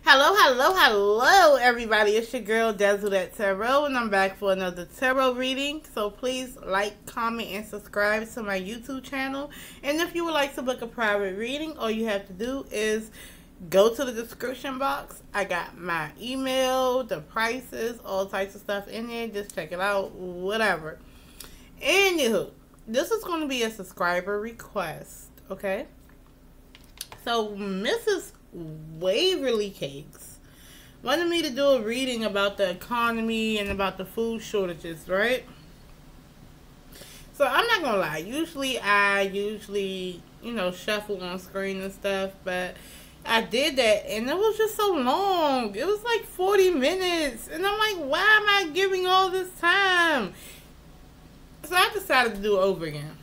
Hello, everybody. It's your girl, Dazzle-that-tarot, and I'm back for another tarot reading. So please like, comment, and subscribe to my YouTube channel. And if you would like to book a private reading, all you have to do is go to the description box. I got my email, the prices, all types of stuff in there. Just check it out, whatever. Anywho, this is going to be a subscriber request, okay? So, Mrs. Waverly Cakes wanted me to do a reading about the economy and about the food shortages, right? So I'm not gonna lie, I shuffle on screen and stuff, but I did that and it was just so long. It was like 40 minutes and I'm like, why am I giving all this time? So I decided to do it over again.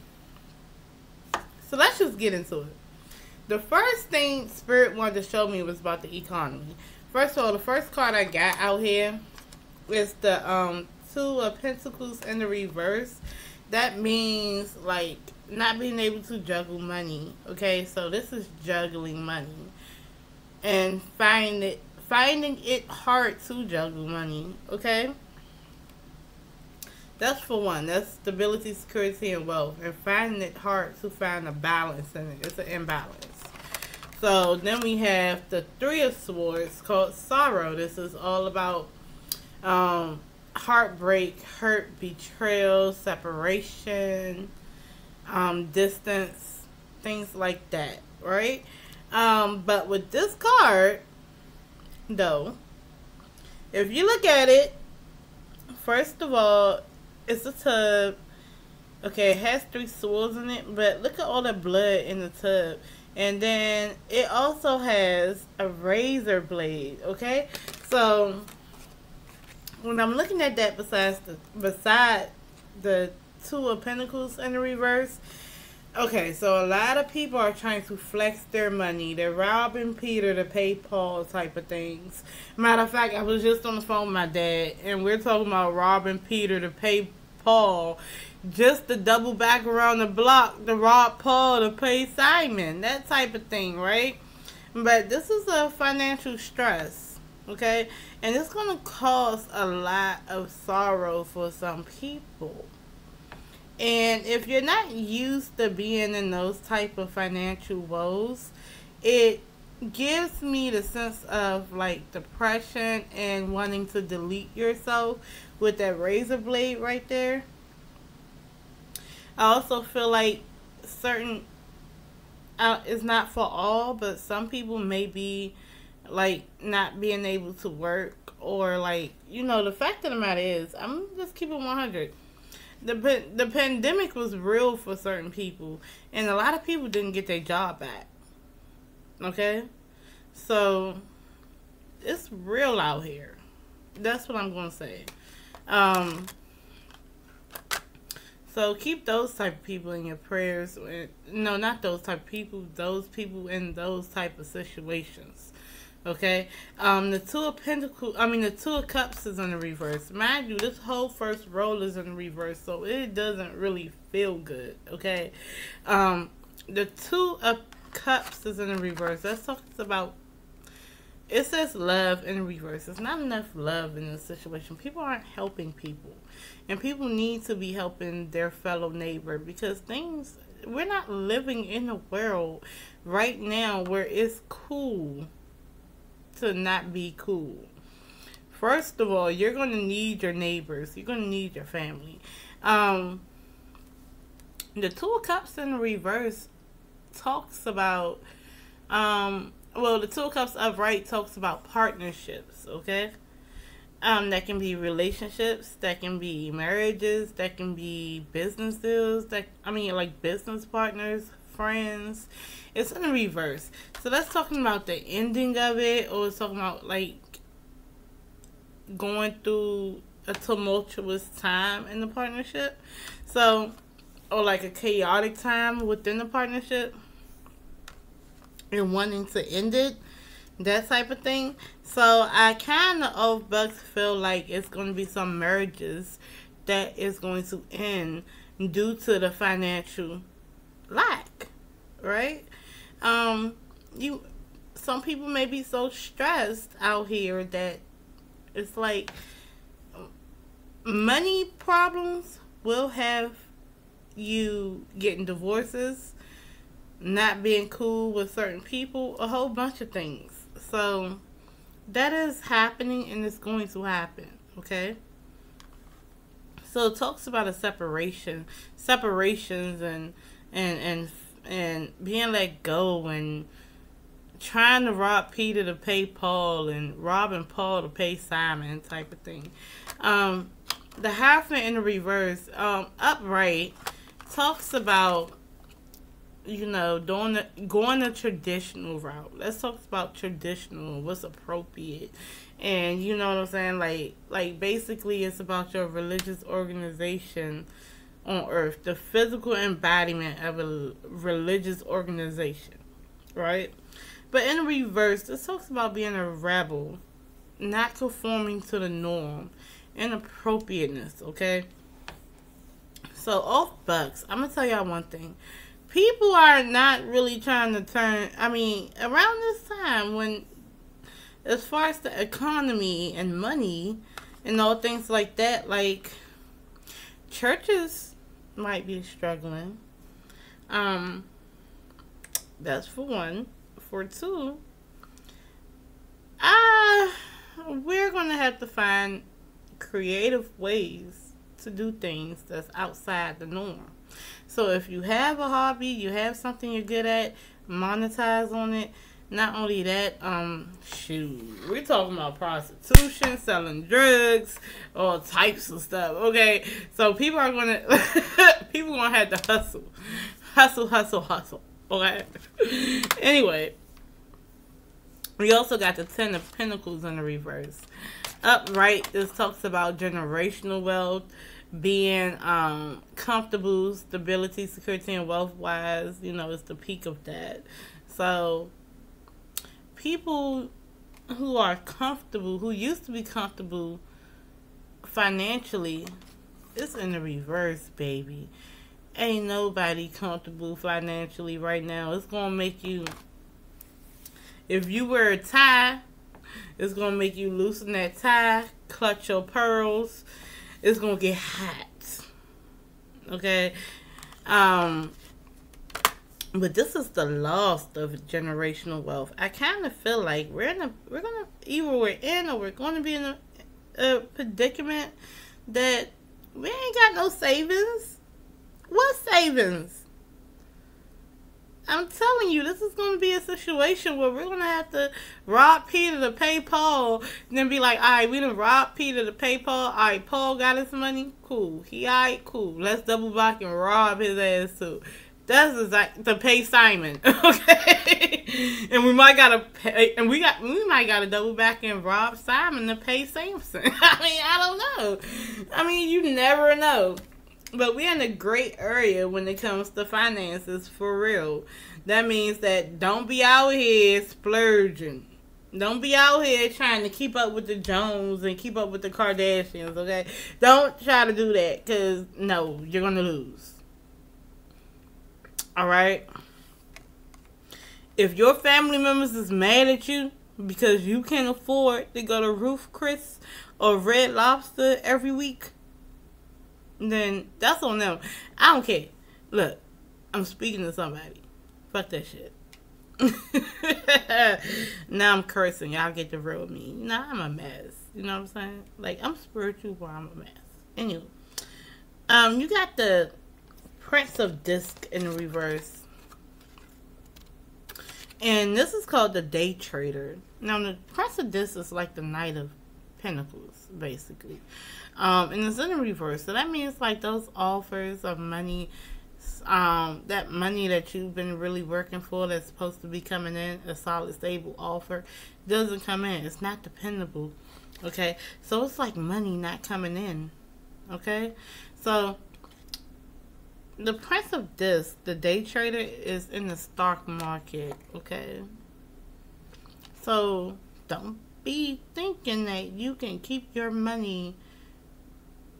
So let's just get into it. The first thing Spirit wanted to show me was about the economy. First of all, the first card I got out here is the Two of Pentacles in the reverse. That means, like, not being able to juggle money. Okay, so this is juggling money. And finding it hard to juggle money. Okay? That's for one. That's stability, security, and wealth. And finding it hard to find a balance in it. It's an imbalance. So then we have the Three of Swords called Sorrow. This is all about heartbreak, hurt, betrayal, separation, distance, things like that, right? But with this card, though, if you look at it, first of all, it's a tub. Okay, it has 3 swords in it, but look at all the blood in the tub. And then it also has a razor blade, okay? So when I'm looking at that beside the Two of Pentacles in the reverse, okay, so a lot of people are trying to flex their money. They're robbing Peter to pay Paul type of things. Matter of fact, I was just on the phone with my dad, and we're talking about robbing Peter to pay Paul, just to double back around the block to rob Paul to pay Simon, that type of thing, right? But this is a financial stress, okay? And it's going to cause a lot of sorrow for some people. And if you're not used to being in those type of financial woes, it gives me the sense of like depression and wanting to delete yourself with that razor blade right there. I also feel like certain, it's not for all, but some people may be like not being able to work, or like, the fact of the matter is, I'm just keeping 100. The pandemic was real for certain people, and a lot of people didn't get their job back. Okay? So, it's real out here. That's what I'm going to say. So keep those type of people in your prayers. No, not those type of people. Those people in those type of situations. Okay? The Two of Pentacles, the Two of Cups is in the reverse. Mind you, this whole first roll is in the reverse, so it doesn't really feel good. Okay? The Two of Cups is in the reverse. That talks about, it says love in reverse. There's not enough love in this situation. People aren't helping people. And people need to be helping their fellow neighbor, because we're not living in a world right now where it's cool to not be cool. First of all, you're going to need your neighbors. You're going to need your family. The Two of Cups in reverse talks about, the Two of Cups upright talks about partnerships, okay? That can be relationships, that can be marriages, that can be business deals, like business partners, friends. It's in the reverse. So that's talking about the ending of it, or it's talking about like going through a tumultuous time in the partnership. So, or like a chaotic time within the partnership and wanting to end it. That type of thing. So I kind of bucks feel like it's going to be some marriages that is going to end due to the financial lack, right? some people may be so stressed out here that it's like money problems will have you getting divorces, not being cool with certain people, a whole bunch of things. So that is happening and it's going to happen, okay? So it talks about a separations and being let go and trying to rob Peter to pay Paul and robbing Paul to pay Simon type of thing. The Hierophant in the reverse, upright, talks about, you know, going the traditional route. Let's talk about traditional, what's appropriate. And you know what I'm saying? Like basically it's about your religious organization on earth, the physical embodiment of a religious organization, right? But in reverse, this talks about being a rebel, not conforming to the norm, inappropriateness, okay? So off bucks, I'm gonna tell y'all one thing. People are not really trying to turn, I mean, around this time when, as far as the economy and money and all things like that, like, churches might be struggling. That's for one. For two, we're going to have to find creative ways to do things that's outside the norm. So if you have a hobby, you have something you're good at, monetize on it. Not only that, we're talking about prostitution, selling drugs, all types of stuff, okay? So people are going to, people going to have to hustle, okay? Anyway, we also got the Ten of Pentacles in the reverse. Upright, this talks about generational wealth, being comfortable, stability, security, and wealth-wise. You know, it's the peak of that. So people who are comfortable, who used to be comfortable financially, it's in the reverse, baby. Ain't nobody comfortable financially right now. It's going to make you, if you wear a tie, it's going to make you loosen that tie, clutch your pearls. It's going to get hot. Okay? But this is the loss of generational wealth. I kind of feel like we're going to, either we're in or we're going to be in a predicament that we ain't got no savings. What savings? I'm telling you, this is going to be a situation where we're going to have to rob Peter to pay Paul. And then be like, all right, we done robbed Peter to pay Paul. All right, Paul got his money. Cool. He all right? Cool. Let's double back and rob his ass too. That's exact to pay Simon. Okay? And we might got to pay, and we might got to double back and rob Simon to pay Samson. I mean, I don't know. I mean, you never know. But we're in a great area when it comes to finances, for real. That means that don't be out here splurging. Don't be out here trying to keep up with the Jones and keep up with the Kardashians, okay? Don't try to do that, because, no, you're going to lose. Alright? If your family members is mad at you because you can't afford to go to Ruth Chris or Red Lobster every week, then that's on them. I don't care. Look, I'm speaking to somebody. Fuck that shit. Now I'm cursing. Y'all get the real me. You know, I'm a mess. You know what I'm saying? Like, I'm spiritual, but I'm a mess. Anyway. You got the Prince of Disc in the reverse. And this is called the Day Trader. Now, the Prince of Disc is like the Knight of Pentacles, basically. And it's in the reverse. So that means like those offers of money, that money that you've been really working for that's supposed to be coming in, a solid, stable offer, doesn't come in. It's not dependable. Okay? So it's like money not coming in. Okay? So the Prince of Disc, the Day Trader, is in the stock market. Okay? So don't be thinking that you can keep your money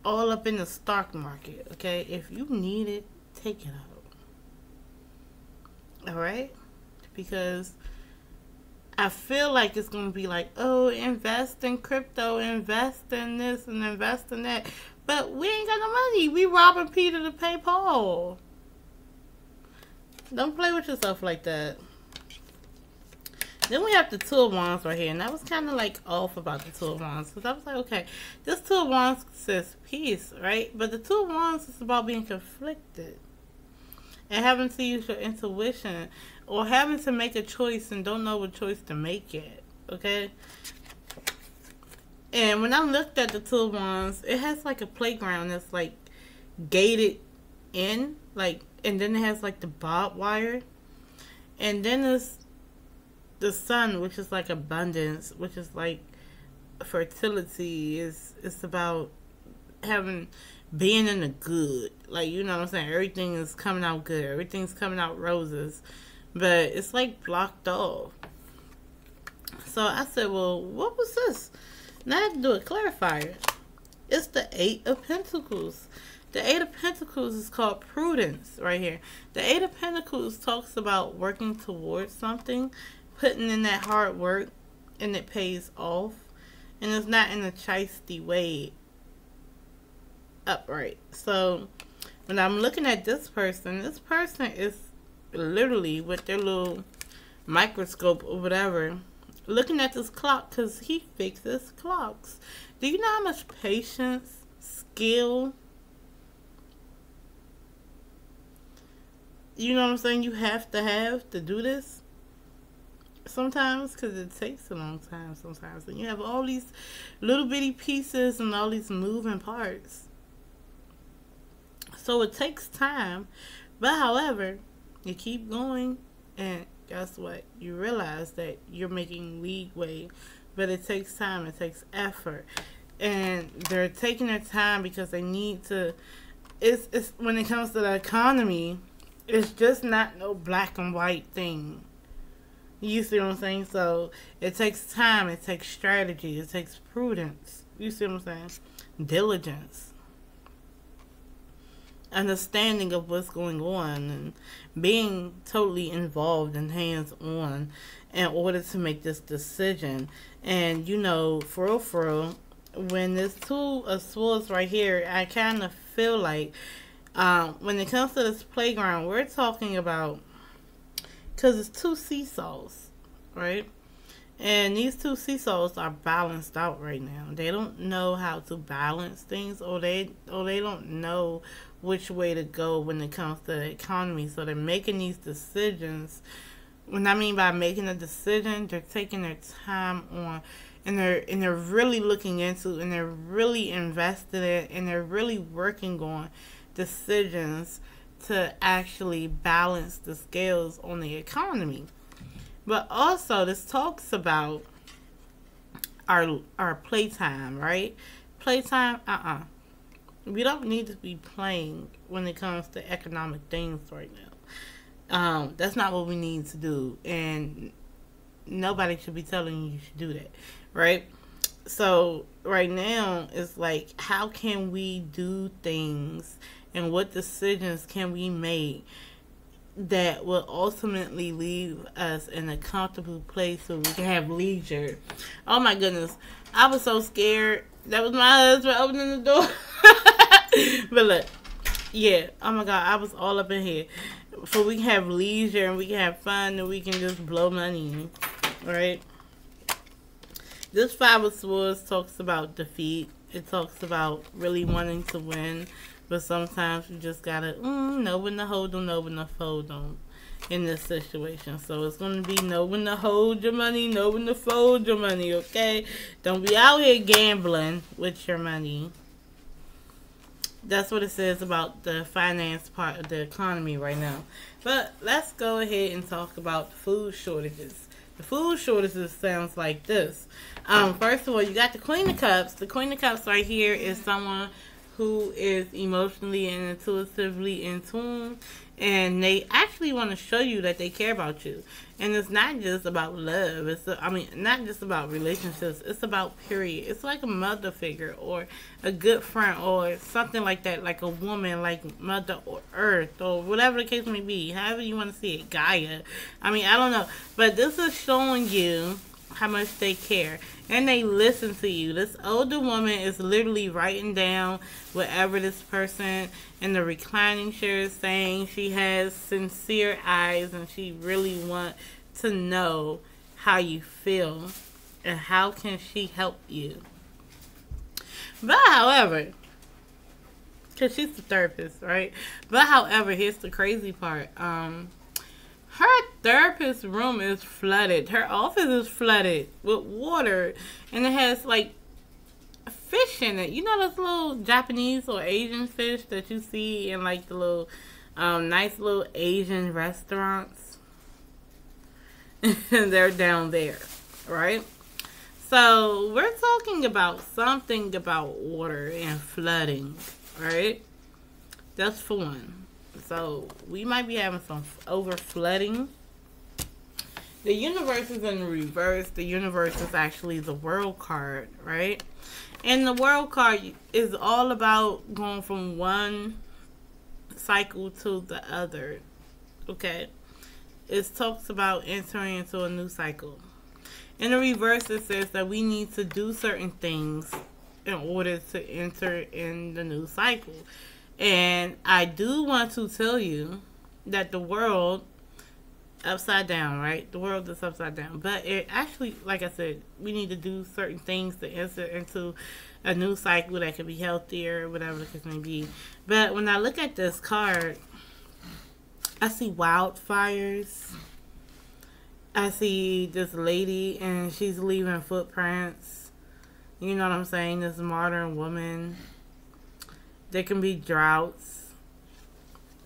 all up in the stock market, okay? If you need it, take it out. Alright? Because I feel like it's going to be like, oh, invest in crypto, invest in this, and invest in that. But we ain't got no money. We robbing Peter to pay Paul. Don't play with yourself like that. Then we have the Two of Wands right here. And I was kind of like off about the Two of Wands. Because I was like, okay, this Two of Wands says peace, right? But the Two of Wands is about being conflicted. And having to use your intuition. Or having to make a choice and don't know what choice to make yet. Okay? And when I looked at the Two of Wands, it has like a playground that's like gated in. Like, and then it has like the barbed wire. And then there's the sun, which is like abundance, which is like fertility. It's about being in the good. Like, you know what I'm saying? Everything is coming out good. Everything's coming out roses. But it's like blocked off. So I said, well, what was this? Now I have to do a clarifier. It's the Eight of Pentacles. The Eight of Pentacles is called prudence right here. The Eight of Pentacles talks about working towards something, putting in that hard work, and it pays off. And it's not in a chasty way upright. So when I'm looking at this person is literally with their little microscope or whatever, looking at this clock because he fixes clocks. Do you know how much patience, skill, you know what I'm saying, you have to do this sometimes? Because it takes a long time sometimes. And you have all these little bitty pieces and all these moving parts. So it takes time. But however, you keep going and guess what? You realize that you're making leeway. But it takes time. It takes effort. And they're taking their time because they need to. It's when it comes to the economy, it's just not no black and white thing. You see what I'm saying? So it takes time. It takes strategy. It takes prudence. You see what I'm saying? Diligence. Understanding of what's going on and being totally involved and hands-on in order to make this decision. And you know, for real, when there's Two of Swords right here, I kind of feel like when it comes to this playground, we're talking about, because it's two seesaws, right? And these two seesaws are balanced out right now. They don't know how to balance things, or they don't know which way to go when it comes to the economy. So they're making these decisions. When I mean by making a decision, they're taking their time on, and they're really looking into, and they're really invested in, and they're really working on decisions to actually balance the scales on the economy. But also, this talks about our playtime, right? Playtime, we don't need to be playing when it comes to economic things right now. That's not what we need to do, and nobody should be telling you should do that, right? So right now, it's like, how can we do things, and what decisions can we make that will ultimately leave us in a comfortable place so we can have leisure. Oh my goodness, I was so scared. That was my husband opening the door. But look, yeah, oh my god, I was all up in here. So we can have leisure and we can have fun and we can just blow money, right? This Five of Swords talks about defeat. It talks about really wanting to win. But sometimes you just gotta know when to hold them, know when to fold them in this situation. So it's gonna be know when to hold your money, know when to fold your money, okay? Don't be out here gambling with your money. That's what it says about the finance part of the economy right now. But let's go ahead and talk about food shortages. The food shortages sounds like this. First of all, you got the Queen of Cups. The Queen of Cups right here is someone who is emotionally and intuitively in tune, And they actually want to show you that they care about you. And it's not just about love. Not just about relationships. It's about period. It's like a mother figure or a good friend or something like that, like a woman, like Mother or Earth or whatever the case may be. However you want to see it, Gaia. I don't know. But this is showing you how much they care. And they listen to you. This older woman is literally writing down whatever this person in the reclining chair is saying. She has sincere eyes and she really wants to know how you feel and how can she help you. But however, because she's the therapist, right? But however, here's the crazy part. Her therapist's room is flooded. Her office is flooded with water. And it has, like, fish in it. You know those little Japanese or Asian fish that you see in, like, the little nice little Asian restaurants? They're down there, right? So, we're talking about something about water and flooding, right? That's for one. So, we might be having some over flooding. The universe is in reverse. The universe is actually the world card, right? And the world card is all about going from one cycle to the other, okay? It talks about entering into a new cycle. In the reverse, it says that we need to do certain things in order to enter in the new cycle. And I do want to tell you that the world upside down, right? The world is upside down. But it actually, like I said, we need to do certain things to enter into a new cycle that could be healthier, whatever the case may be. But when I look at this card, I see wildfires. I see this lady and she's leaving footprints. You know what I'm saying? This modern woman. There can be droughts,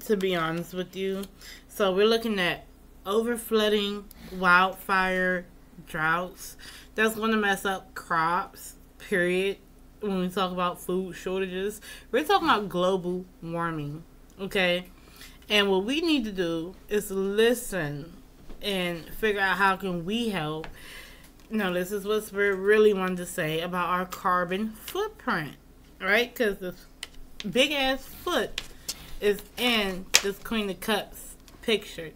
to be honest with you. So we're looking at overflooding, wildfire, droughts. That's going to mess up crops, period. When we talk about food shortages, we're talking about global warming, okay? And what we need to do is listen and figure out how can we help. Now, this is what Spirit really wanted to say about our carbon footprint, right? Because the big ass foot is in this Queen of Cups picture.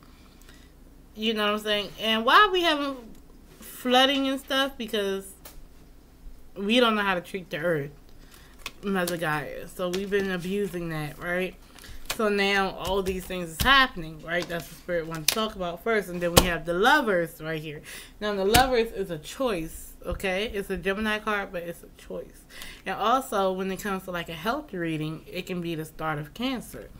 You know what I'm saying? And why are we having flooding and stuff? Because we don't know how to treat the earth, Mother Gaia. So we've been abusing that, right? So now all these things is happening, right? That's what Spirit wanted to talk about first. And then we have the Lovers right here. Now the Lovers is a choice, okay? It's a Gemini card, but it's a choice. And also when it comes to like a health reading, it can be the start of Cancer.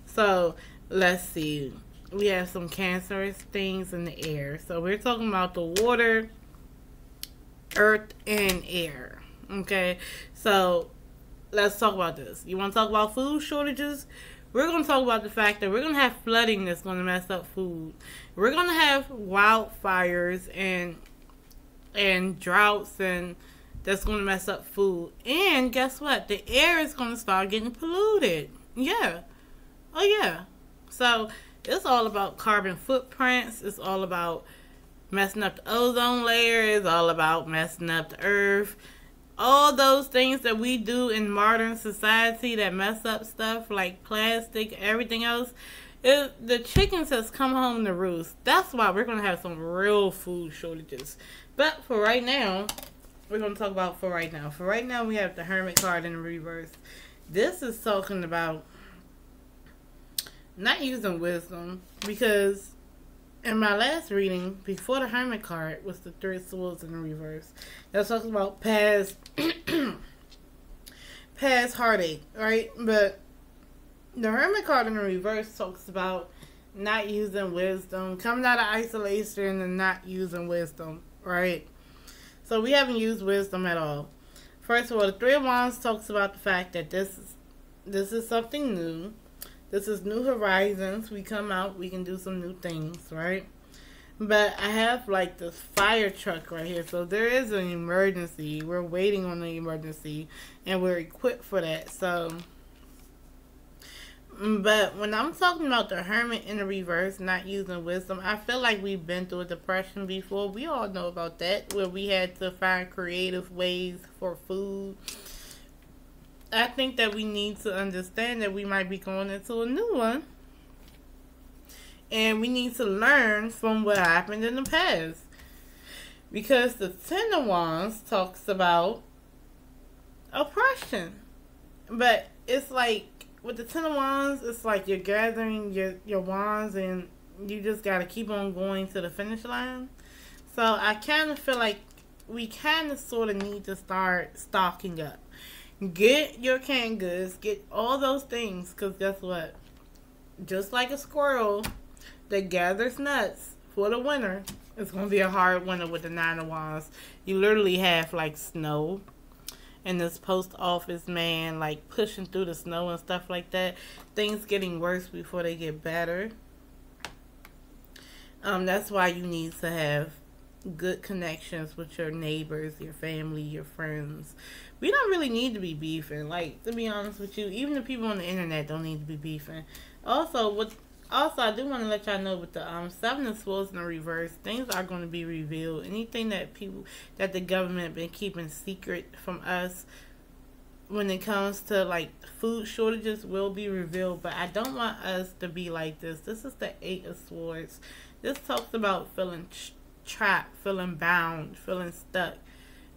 So let's see. We have some cancerous things in the air. So we're talking about the water, earth, and air, okay? So let's talk about this. You want to talk about food shortages? We're going to talk about the fact that we're going to have flooding that's going to mess up food. We're going to have wildfires and droughts and that's going to mess up food. And guess what? The air is going to start getting polluted. Yeah. Oh, yeah. So it's all about carbon footprints. It's all about messing up the ozone layer. It's all about messing up the earth. All those things that we do in modern society that mess up stuff like plastic, everything else, the chickens has come home to roost. That's why we're going to have some real food shortages. But for right now, we're going to talk about for right now. For right now, we have the Hermit card in reverse. This is talking about not using wisdom, because in my last reading, before the Hermit card, was the Three of Swords in reverse. That talks about past heartache, right? But the Hermit card in the reverse talks about not using wisdom, coming out of isolation and not using wisdom, right? So we haven't used wisdom at all. First of all, the Three of Wands talks about the fact that this is something new. This is new horizons. We come out, we can do some new things, right? But I have like this fire truck right here. So there is an emergency. We're waiting on the emergency and we're equipped for that. So But when I'm talking about the hermit in the reverse, not using wisdom, I feel like we've been through a depression before. We all know about that, where we had to find creative ways for food. I think that we need to understand that we might be going into a new one. And we need to learn from what happened in the past. Because the Ten of Wands talks about oppression. But it's like, with the Ten of Wands, it's like you're gathering your wands and you just got to keep on going to the finish line. So I kind of feel like we kind of sort of need to start stocking up. Get your canned goods. Get all those things. Because guess what? Just like a squirrel that gathers nuts for the winter, it's going to be a hard winter with the Nine of Wands. You literally have like snow. And this post office man like pushing through the snow and stuff like that. Things getting worse before they get better. That's why you need to have good connections with your neighbors, your family, your friends. We don't really need to be beefing. Like, to be honest with you, even the people on the internet don't need to be beefing. Also, I do want to let y'all know with the Seven of Swords in the reverse, things are going to be revealed. Anything that the government been keeping secret from us when it comes to like food shortages will be revealed. But I don't want us to be like this. This is the Eight of Swords. This talks about feeling trapped, feeling bound, feeling stuck,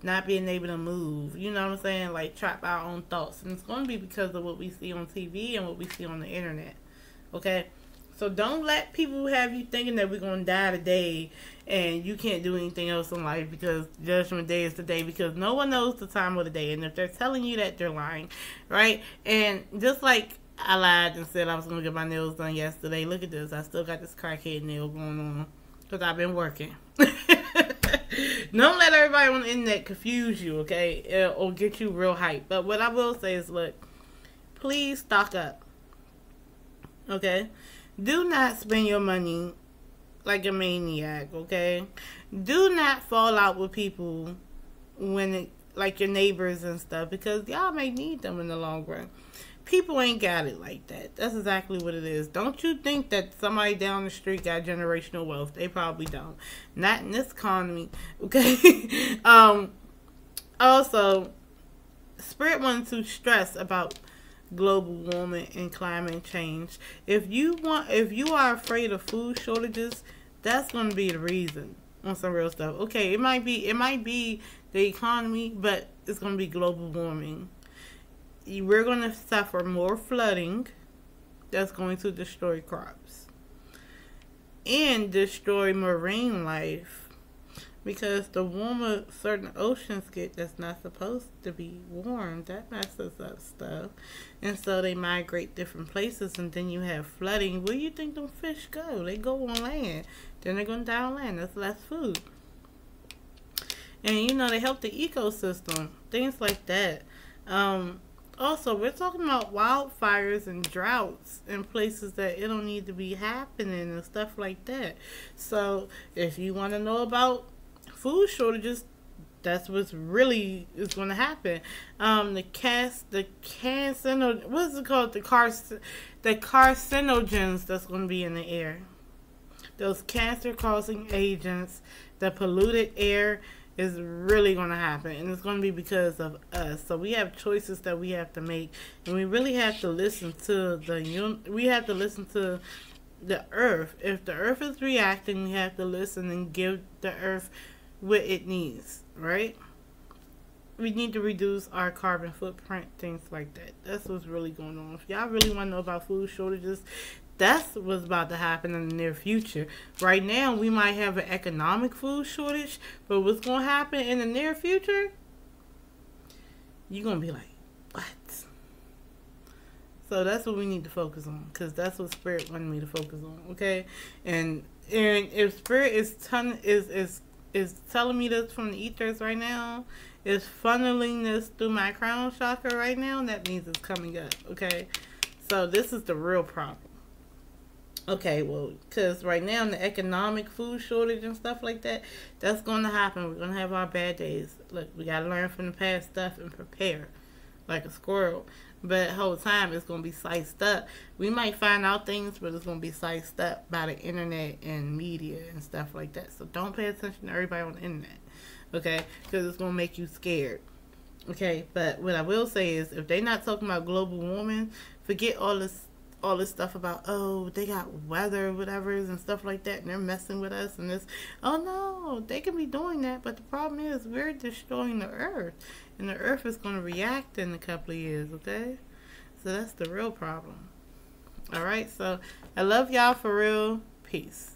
not being able to move. You know what I'm saying? Like trap our own thoughts. And it's going to be because of what we see on TV and what we see on the internet. Okay? So don't let people have you thinking that we're going to die today and you can't do anything else in life because Judgment Day is the day, because no one knows the time of the day. And if they're telling you that, they're lying, right? And just like I lied and said I was going to get my nails done yesterday, look at this. I still got this crackhead nail going on because I've been working. Don't let everybody on the internet confuse you, okay? Or get you real hype. But what I will say is, look, please stock up, okay? Do not spend your money like a maniac, okay? Do not fall out with people like your neighbors and stuff, because y'all may need them in the long run. People ain't got it like that. That's exactly what it is. Don't you think that somebody down the street got generational wealth? They probably don't. Not in this economy, okay? Also, Spirit wanted to stress about global warming and climate change. If you are afraid of food shortages, that's going to be the reason on some real stuff. Okay, it might be the economy, but it's going to be global warming. We're going to suffer more flooding that's going to destroy crops and destroy marine life. Because the warmer certain oceans get that's not supposed to be warm, that messes up stuff. And so they migrate different places, and then you have flooding. Where do you think them fish go? They go on land. Then they're going to die on land. That's less food. And, they help the ecosystem. Things like that. Also, we're talking about wildfires and droughts in places that it don't need to be happening and stuff like that. So, if you want to know about food shortages, that's what's really is going to happen. The carcinogens that's going to be in the air. Those cancer-causing agents, the polluted air is really going to happen, and it's going to be because of us. So we have choices that we have to make, and we really have to listen to the earth. If the earth is reacting, we have to listen and give the earth what it needs, right? We need to reduce our carbon footprint, things like that. That's what's really going on. If y'all really want to know about food shortages, that's what's about to happen in the near future. Right now, we might have an economic food shortage, but what's going to happen in the near future, you're going to be like, what? So that's what we need to focus on, because that's what Spirit wanted me to focus on, okay? And if Spirit is telling me this from the ethers right now, is funneling this through my crown chakra right now, that means it's coming up, okay? So this is the real problem. Okay, well, because right now in the economic food shortage and stuff like that, that's going to happen. We're going to have our bad days. Look, we got to learn from the past stuff and prepare like a squirrel. But the whole time it's going to be sliced up. We might find out things, but it's going to be sliced up by the internet and media and stuff like that. So don't pay attention to everybody on the internet, okay? Because it's going to make you scared, okay? But what I will say is, if they're not talking about global warming, forget all this stuff about, oh, they got weather whatever and stuff like that, and they're messing with us and this. Oh no, they can be doing that, but the problem is we're destroying the earth, and the earth is going to react in a couple of years, okay? So that's the real problem. All right, so I love y'all for real. Peace.